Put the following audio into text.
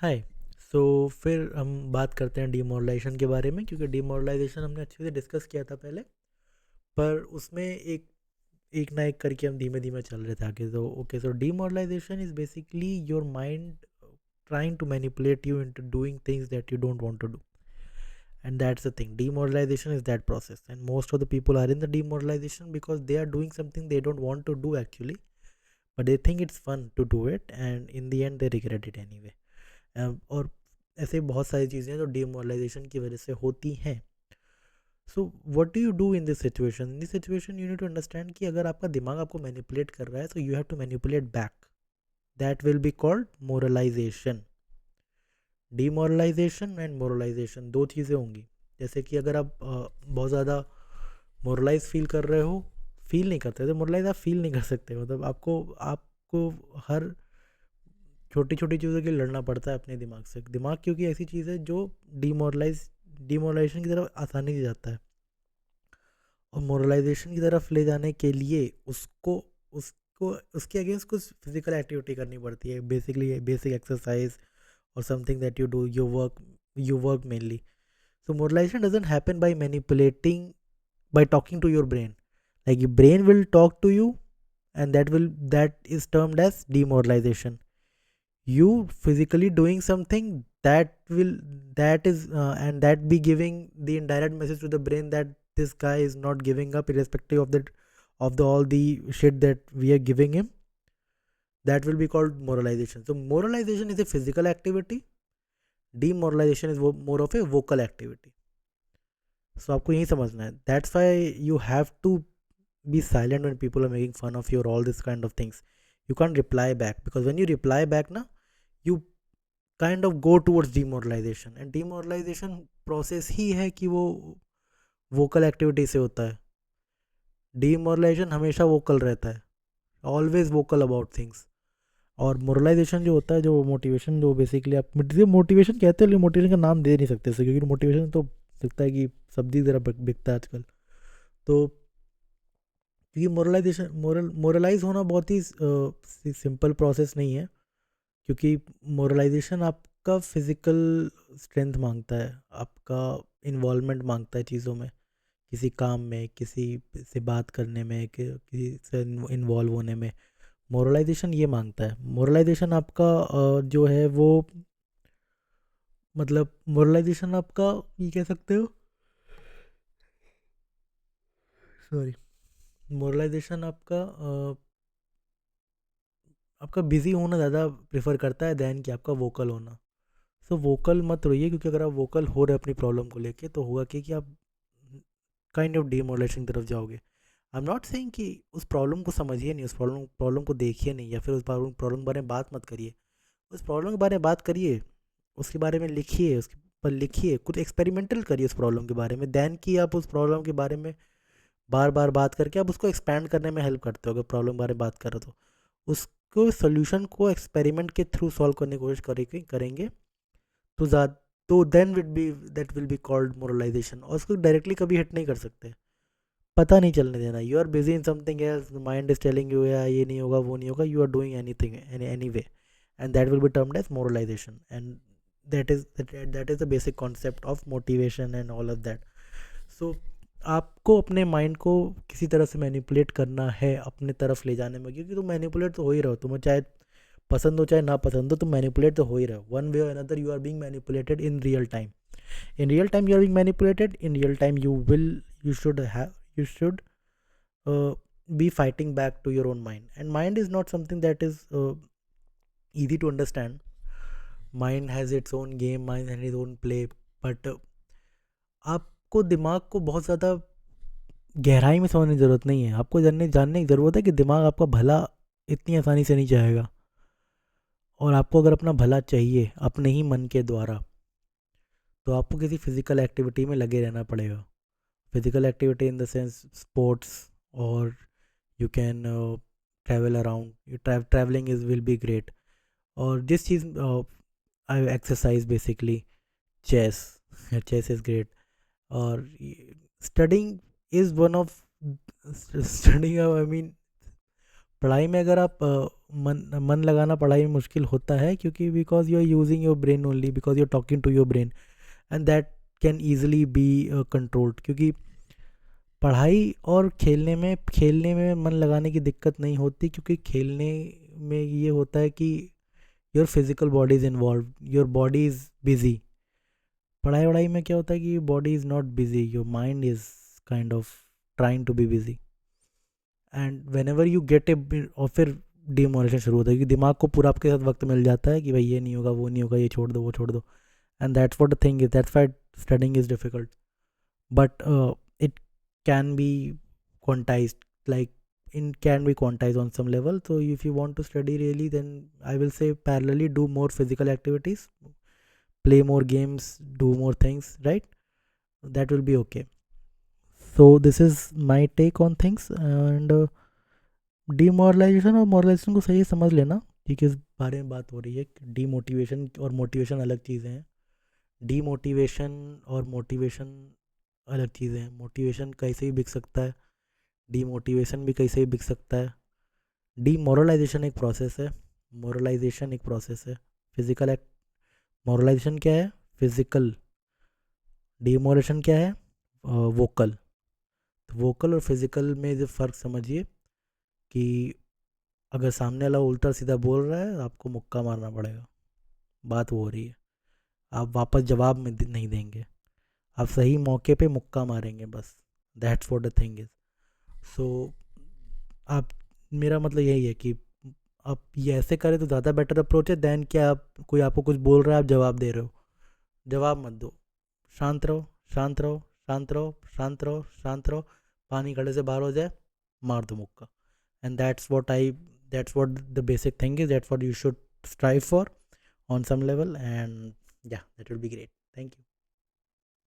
हाय। सो फिर हम बात करते हैं डीमोरलाइजेशन के बारे में, क्योंकि डीमोरलाइजेशन हमने अच्छे से डिस्कस किया था पहले। पर उसमें एक एक ना एक करके हम धीमे धीमे चल रहे थे आगे। तो okay, so demoralisation is basically your mind trying to manipulate you into doing things that you don't want to do. And that's the thing, demoralization is that process, and most of the people are in the demoralization because they are doing something they don't want to do actually, but they think it's fun to do it, and in the end they regret it anyway. और ऐसे बहुत सारी चीज़ें हैं जो डीमोरलाइजेशन की वजह से होती हैं। So what do you do in this situation you need to understand कि अगर आपका दिमाग आपको मैनिपुलेट कर रहा है, so you have to manipulate back. That will be called moralisation. Demoralisation and moralisation दो चीज़ें होंगी। जैसे कि अगर आप बहुत ज़्यादा मोरलाइज फील कर रहे हो, फील नहीं करते तो मोरलाइज आप फील नहीं कर सकते। मतलब आपको आपको हर छोटी छोटी चीज़ों के लिए लड़ना पड़ता है अपने दिमाग से। दिमाग क्योंकि ऐसी चीज़ है जो डीमोरलाइजेशन की तरफ आसानी से जाता है, और मोरलाइजेशन की तरफ ले जाने के लिए उसको उसको उसके अगेंस्ट कुछ फिजिकल एक्टिविटी करनी पड़ती है, बेसिकली बेसिक एक्सरसाइज और something that you do you work mainly. So moralisation doesn't happen by manipulating, by talking to your brain. Like your brain will talk to you, and that is termed as demoralization. You physically doing something that is and that be giving the indirect message to the brain that this guy is not giving up irrespective of the all the shit that we are giving him. That will be called moralization. So moralization is a physical activity, demoralization is more of a vocal activity. So आपको यही समझना है. That's why you have to be silent when people are making fun of you or all this kind of things. You can't reply back, because when you reply back na, you kind of go towards demoralization, and demoralization process ही है कि वो vocal activity से होता है. Demoralization हमेशा vocal रहता है, always vocal about things. और मोरलाइजेशन जो होता है, जो मोटिवेशन, जो बेसिकली आप मोटिवेशन कहते हैं, लेकिन मोटिवेशन का नाम दे नहीं सकते इसे, क्योंकि मोटिवेशन तो लगता है कि सब्जी की तरह बिकता है आजकल। तो क्योंकि मोरलाइज होना बहुत ही सिंपल प्रोसेस नहीं है, क्योंकि मोरलाइजेशन आपका फिजिकल स्ट्रेंथ मांगता है, आपका इन्वॉल्वमेंट मांगता है चीज़ों में, किसी काम में, किसी से बात करने में, किसी से इन्वॉल्व होने में। मोरलाइजेशन ये मांगता है। मोरलाइजेशन आपका जो है वो, मतलब मोरलाइजेशन आपका ये कह सकते हो, सॉरी, मोरलाइजेशन आपका बिजी होना ज़्यादा प्रेफर करता है दैन कि आपका वोकल होना। सो वोकल मत रहिए, क्योंकि अगर आप वोकल हो रहे अपनी प्रॉब्लम को लेके, तो होगा कि आप काइंड ऑफ डीमोरलाइजेशन की तरफ जाओगे। आई एम नॉट सेइंग कि उस प्रॉब्लम को समझिए नहीं, उस प्रॉब्लम को देखिए नहीं, या फिर उस प्रॉब्लम के बारे में बात मत करिए। उस प्रॉब्लम के बारे में बात करिए, उसके बारे में लिखिए, उसके पर लिखिए, कुछ एक्सपेरिमेंटल करिए उस प्रॉब्लम के बारे में, दैन कि आप उस प्रॉब्लम के बारे में बार बार बात करके आप उसको एक्सपैंड करने में हेल्प करते हो। अगर प्रॉब्लम के बारे में बात कर रहे हो तो उसको सोल्यूशन को एक्सपेरिमेंट के थ्रू सॉल्व करने की कोशिश करेंगे, तो ज़्यादा, तो then will be that will be called moralisation. और उसको डायरेक्टली कभी हिट नहीं कर सकते, पता नहीं चलने देना। You are busy in something else, mind is telling you या ये नहीं होगा, वो नहीं होगा, you are doing anything anyway, and that will be termed as moralisation, and that is the basic concept of motivation and all of that. So आपको अपने mind को किसी तरह से मैनिपुलेट करना है अपने तरफ ले जाने में, क्योंकि तुम मैनिपुलेट तो हो ही रहो, तुम्हें चाहे पसंद हो चाहे ना पसंद हो, तुम मैनिपुलेट तो हो ही रहे हो। वन वे और another you are being manipulated in real time. In real time you are being manipulated. In real time you should uh, be fighting back to your own mind, and mind is not something that is easy to understand. Mind has its own game, mind has its own play, but आपको दिमाग को बहुत ज़्यादा गहराई में समझने की ज़रूरत नहीं है। आपको जानने की ज़रूरत है कि दिमाग आपका भला इतनी आसानी से नहीं चाहेगा, और आपको अगर अपना भला चाहिए अपने ही मन के द्वारा, तो आपको किसी फिजिकल एक्टिविटी में लगे रहना पड़ेगा। Physical activity in the sense sports, और you can travel around, travelling is will be great. और जिस चीज़ I exercise basically chess, chess is great. और studying is one of studying, I mean पढ़ाई में अगर आप मन लगाना पढ़ाई में मुश्किल होता है, क्योंकि because you are using your brain only, because you are talking to your brain, and that can easily be controlled. क्योंकि पढ़ाई और खेलने में मन लगाने की दिक्कत नहीं होती, क्योंकि खेलने में ये होता है कि your physical body is involve, your body is busy. पढ़ाई वढ़ाई में क्या होता है कि body is not busy, your mind is kind of trying to be busy, and whenever you get a, और फिर डिमोटिवेशन शुरू होता है, क्योंकि दिमाग को पूरा आपके साथ वक्त मिल जाता है कि भाई ये नहीं होगा, वो नहीं होगा, ये छोड़ दो, वो छोड़ दो, and that's what the thing is, that's why studying is difficult, but it can be quantized, like it can be quantized on some level. So if you want to study really, then I will say parallelly do more physical activities, play more games, do more things, right? That will be okay. So this is my take on things, and demoralisation और मोरलाइजेशन को सही समझ लेना कि किस बारे में बात हो रही है। डीमोटिवेशन और मोटिवेशन अलग चीज़ें हैं। डीमोटिवेशन और मोटिवेशन अलग चीज़ें हैं। मोटिवेशन कैसे भी बिक सकता है, डीमोटिवेशन भी कैसे भी बिक सकता है। डीमोरलाइजेशन एक प्रोसेस है, मोरलाइजेशन एक प्रोसेस है। फिजिकल एक्ट, मोरलाइजेशन क्या है? फिजिकल। डीमोरलाइजेशन क्या है? वोकल। तो वोकल और फिजिकल में जो फ़र्क समझिए कि अगर सामने वाला उल्टा सीधा बोल रहा है, आपको मुक्का मारना पड़ेगा। बात वो हो रही है, आप वापस जवाब में नहीं देंगे, आप सही मौके पे मुक्का मारेंगे बस। That's what the thing is. So आप, मेरा मतलब यही है कि आप ये ऐसे करें तो ज़्यादा बेटर अप्रोच है दैन कि आप, कोई आपको कुछ बोल रहा है, आप जवाब दे रहे हो। जवाब मत दो, शांत रहो, शांत रहो, शांत रहो, शांत रहो, शांत रहो। पानी घड़े से बाहर हो जाए, मार दो मुक्का। And that's what the basic thing is, that's what you should strive for on some level, and yeah, that will be great. Thank you.